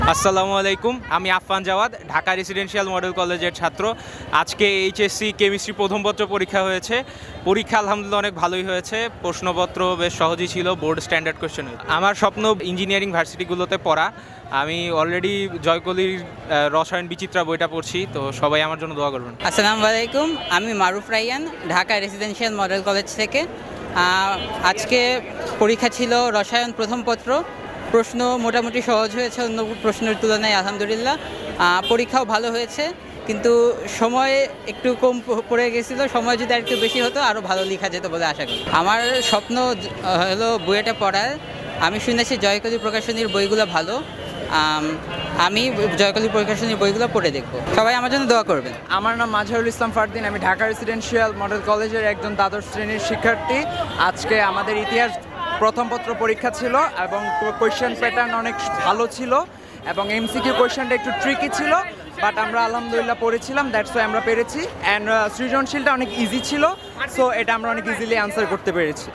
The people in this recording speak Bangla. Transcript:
আসসালামু আলাইকুম, আমি আফফান জাওয়াদ, ঢাকা রেসিডেন্সিয়াল মডেল কলেজের ছাত্র। আজকে এইচএসসি কেমিস্ট্রি প্রথম পত্র পরীক্ষা হয়েছে। পরীক্ষা আলহামদুলিল্লাহ অনেক ভালোই হয়েছে। প্রশ্নপত্র বেশ সহজই ছিল, বোর্ড স্ট্যান্ডার্ড কোয়েশ্চেন। আমার স্বপ্ন ইঞ্জিনিয়ারিং ভার্সিটিগুলোতে পড়া। আমি অলরেডি জয়কলির রসায়ন বিচিত্রা বইটা পড়ছি, তো সবাই আমার জন্য দোয়া করবেন। আসসালামু আলাইকুম, আমি Maruf Raiyan, Dhaka residential model college থেকে। আজকে পরীক্ষা ছিল রসায়ন প্রথম পত্র। প্রশ্ন মোটামুটি সহজ হয়েছে অন্য প্রশ্নের তুলনায়, আলহামদুলিল্লাহ। পরীক্ষাও ভালো হয়েছে, কিন্তু সময় একটু কম পড়ে গেছিলো। সময় যদি আর একটু বেশি হতো আরও ভালো লেখা যেত বলে আশা করি। আমার স্বপ্ন হলো বইটা পড়ার। আমি শুনেছি জয়কলি প্রকাশনীর বইগুলো ভালো। আমি জয়কলি প্রকাশনীর বইগুলো পড়ে দেখব। সবাই আমার জন্য দোয়া করবেন। আমার নাম মাজহারুল ইসলাম ফারদিন, আমি ঢাকা রেসিডেন্সিয়াল মডেল কলেজের একজন দ্বাদশ শ্রেণীর শিক্ষার্থী। আজকে আমাদের ইতিহাস প্রথম পত্র পরীক্ষা ছিল এবং কোয়েশ্চেন প্যাটার্ন অনেক ভালো ছিল এবং এমসিকিউ কোয়েশ্চেনটা একটু ট্রিকি ছিল, বাট আমরা আলহামদুলিল্লাহ পড়েছিলাম, দ্যাটস ওয়াই আমরা পেরেছি। অ্যান্ড সৃজনশীলটা অনেক ইজি ছিল, সো এটা আমরা অনেক ইজিলি অ্যান্সার করতে পেরেছি।